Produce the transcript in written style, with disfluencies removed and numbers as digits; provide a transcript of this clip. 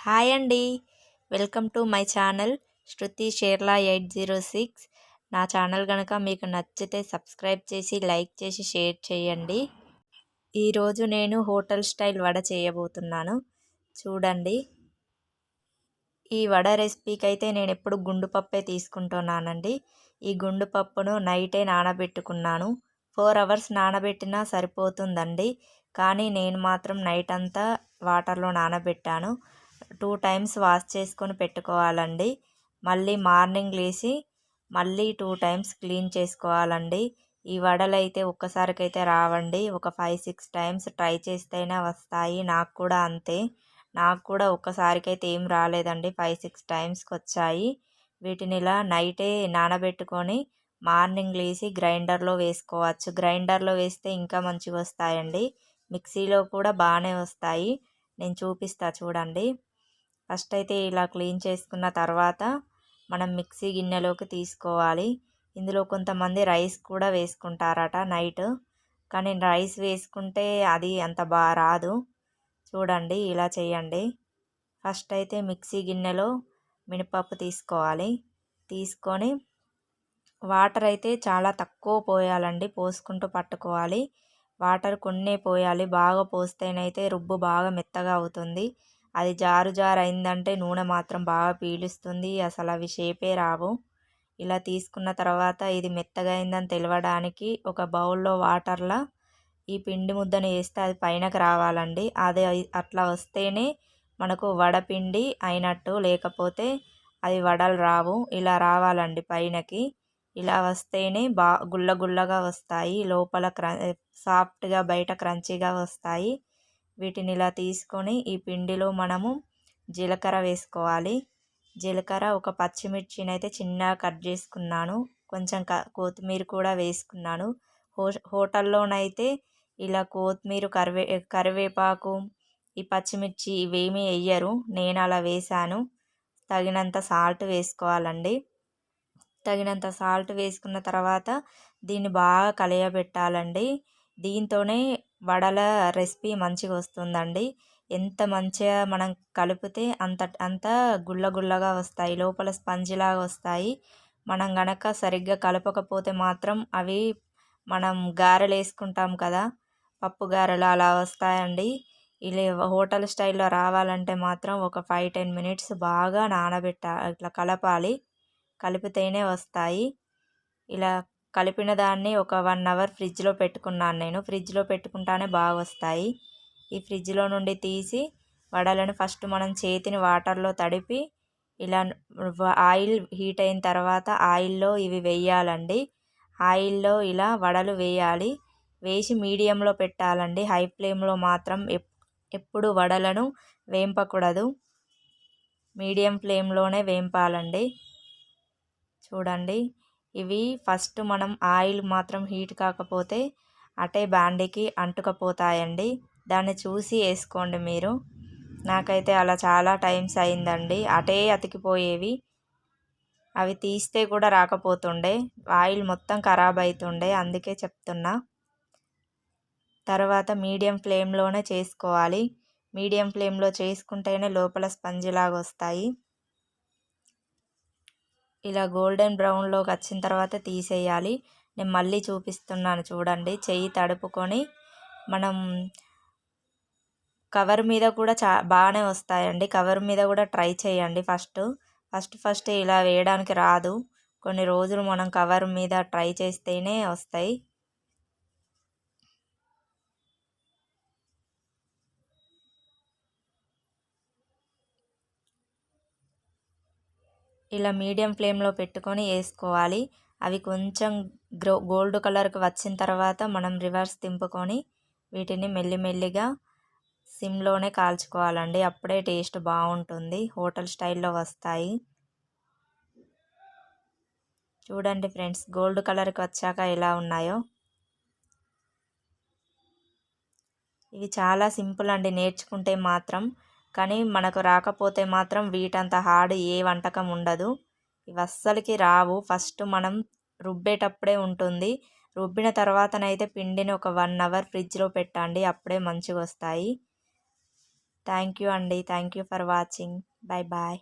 Hi అండి. Welcome to my channel శృతి షేర్ల 806. నా ఛానల్ కనుక మీకు నచ్చితే సబ్స్క్రైబ్ చేసి లైక్ చేసి షేర్ చేయండి. ఈరోజు నేను హోటల్ స్టైల్ వడ చేయబోతున్నాను. చూడండి. ఈ వడ రెసిపీకి అయితే నేను ఎప్పుడు గుండు పప్పే తీసుకుంటున్నానండి. ఈ గుండు పప్పును నైటే నానబెట్టుకున్నాను. 4 అవర్స్ నానబెట్టినా సరిపోతుందండి. కానీ నేను మాత్రం నైట్ అంతా వాటర్లో నానబెట్టాను. 2 టైమ్స్ వాష్ చేసుకొని పెట్టుకోవాలండి. మళ్ళీ మార్నింగ్ లేచి మళ్ళీ 2 టైమ్స్ క్లీన్ చేసుకోవాలండి. ఈ వడలు అయితే ఒక్కసారికైతే రావండి. ఒక 5, 6 టైమ్స్ ట్రై చేస్తేనే వస్తాయి. నాకు కూడా అంతే. నాకు కూడా ఒక్కసారికైతే ఏం రాలేదండి. 5, 6 టైమ్స్కి వచ్చాయి. వీటిని ఇలా నైటే నానబెట్టుకొని మార్నింగ్ లేచి గ్రైండర్లో వేసుకోవచ్చు. గ్రైండర్లో వేస్తే ఇంకా మంచిగా వస్తాయండి. మిక్సీలో కూడా బాగానే వస్తాయి. నేను చూపిస్తా చూడండి. ఫస్ట్ అయితే ఇలా క్లీన్ చేసుకున్న తర్వాత మనం మిక్సీ గిన్నెలోకి తీసుకోవాలి. ఇందులో కొంతమంది రైస్ కూడా వేసుకుంటారట నైట్. కానీ రైస్ వేసుకుంటే అది అంత బాగా రాదు. చూడండి ఇలా చేయండి. ఫస్ట్ అయితే మిక్సీ గిన్నెలో మినపప్పు తీసుకోవాలి. తీసుకొని వాటర్ అయితే చాలా తక్కువ పోయాలండి. పోసుకుంటూ పట్టుకోవాలి. వాటర్ కొన్నే పోయాలి. బాగా పోస్తేనైతే రుబ్బు బాగా మెత్తగా అవుతుంది. అది జారు జారు అయిందంటే నూనె మాత్రం బాగా పీలుస్తుంది. అసలు అవి షేపే రావు. ఇలా తీసుకున్న తర్వాత ఇది మెత్తగా అయిందని తెలవడానికి ఒక బౌల్లో వాటర్లో ఈ పిండి ముద్దను వేస్తే అది పైనకి రావాలండి. అదే అట్లా వస్తేనే మనకు వడపిండి అయినట్టు, లేకపోతే అది వడలు రావు. ఇలా రావాలండి పైనకి. ఇలా వస్తేనే గుల్ల గుల్లగా వస్తాయి. లోపల సాఫ్ట్గా బయట క్రంచీగా వస్తాయి. వీటిని ఇలా తీసుకొని ఈ పిండిలో మనము జీలకర్ర వేసుకోవాలి. జీలకర్ర, ఒక పచ్చిమిర్చిని అయితే చిన్నగా కట్ చేసుకున్నాను. కొంచెం కొత్తిమీర కూడా వేసుకున్నాను. హోటల్లోనైతే ఇలా కొత్తిమీర, కరివేపాకు, ఈ పచ్చిమిర్చి ఇవేమీ వేయరు. నేను అలా వేసాను. తగినంత సాల్ట్ వేసుకోవాలండి. తగినంత సాల్ట్ వేసుకున్న తర్వాత దీన్ని బాగా కలియబెట్టాలండి. దీంతోనే వడల రెసిపీ మంచిగా వస్తుందండి. ఎంత మంచిగా మనం కలిపితే అంత గుల్ల గుల్లగా వస్తాయి. లోపల స్పంజిలాగా వస్తాయి. మనం గనక సరిగ్గా కలపకపోతే మాత్రం అవి మనం గారెలు వేసుకుంటాం కదా, పప్పు గారెలు అలా వస్తాయండి. ఇలా హోటల్ స్టైల్లో రావాలంటే మాత్రం ఒక 5-10 మినిట్స్ బాగా ఇట్లా కలపాలి. కలిపితేనే వస్తాయి. ఇలా కలిపిన దాన్ని ఒక 1 అవర్ ఫ్రిడ్జ్లో పెట్టుకున్నాను నేను. ఫ్రిడ్జ్లో పెట్టుకుంటానే బాగా వస్తాయి. ఈ ఫ్రిడ్జ్లో నుండి తీసి వడలను ఫస్ట్ మనం చేతిని వాటర్లో తడిపి ఇలా ఆయిల్ హీట్ అయిన తర్వాత ఆయిల్లో ఇవి వేయాలండి. ఆయిల్లో ఇలా వడలు వేయాలి. వేసి మీడియంలో పెట్టాలండి. హై ఫ్లేమ్లో మాత్రం ఎప్పుడు వడలను వేంపకూడదు. మీడియం ఫ్లేమ్లోనే వేంపాలండి. చూడండి, ఇవి ఫస్ట్ మనం ఆయిల్ మాత్రం హీట్ కాకపోతే అటే బాండీకి అంటుకపోతాయండి. దాన్ని చూసి వేసుకోండి మీరు. నాకైతే అలా చాలా టైమ్స్ అయిందండి. అటే అతికిపోయేవి. అవి తీస్తే కూడా రాకపోతుండే. ఆయిల్ మొత్తం ఖరాబ్ అవుతుండే. అందుకే చెప్తున్నా. తర్వాత మీడియం ఫ్లేమ్లోనే చేసుకోవాలి. మీడియం ఫ్లేమ్లో చేసుకుంటేనే లోపల స్పంజిలాగా వస్తాయి. ఇలా గోల్డెన్ బ్రౌన్లోకి వచ్చిన తర్వాత తీసేయాలి. నేను మళ్ళీ చూపిస్తున్నాను చూడండి. చెయ్యి తడుపుకొని మనం కవర్ మీద కూడా బాగానే వస్తాయండి. కవర్ మీద కూడా ట్రై చేయండి. ఫస్ట్ ఇలా వేయడానికి రాదు. కొన్ని రోజులు మనం కవర్ మీద ట్రై చేస్తేనే వస్తాయి. ఇలా మీడియం ఫ్లేమ్లో పెట్టుకొని వేసుకోవాలి. అవి కొంచెం గోల్డ్ కలర్కి వచ్చిన తర్వాత మనం రివర్స్ తింపుకొని వీటిని మెల్లిమెల్లిగా సిమ్లోనే కాల్చుకోవాలండి. అప్పుడే టేస్ట్ బాగుంటుంది. హోటల్ స్టైల్లో వస్తాయి. చూడండి ఫ్రెండ్స్, గోల్డ్ కలర్కి వచ్చాక ఎలా ఉన్నాయో. ఇవి చాలా సింపుల్ అండి నేర్చుకుంటే మాత్రం. కానీ మనకు రాకపోతే మాత్రం వీటంత హార్డ్ ఏ వంటకం ఉండదు. ఇవి అస్సలకి రావు. ఫస్ట్ మనం రుబ్బేటప్పుడే ఉంటుంది. రుబ్బిన తర్వాతనైతే పిండిని ఒక 1 అవర్ ఫ్రిడ్జ్లో పెట్టండి. అప్పుడే మంచిగా వస్తాయి. థ్యాంక్ యూ అండి. Thank you for watching. Bye bye.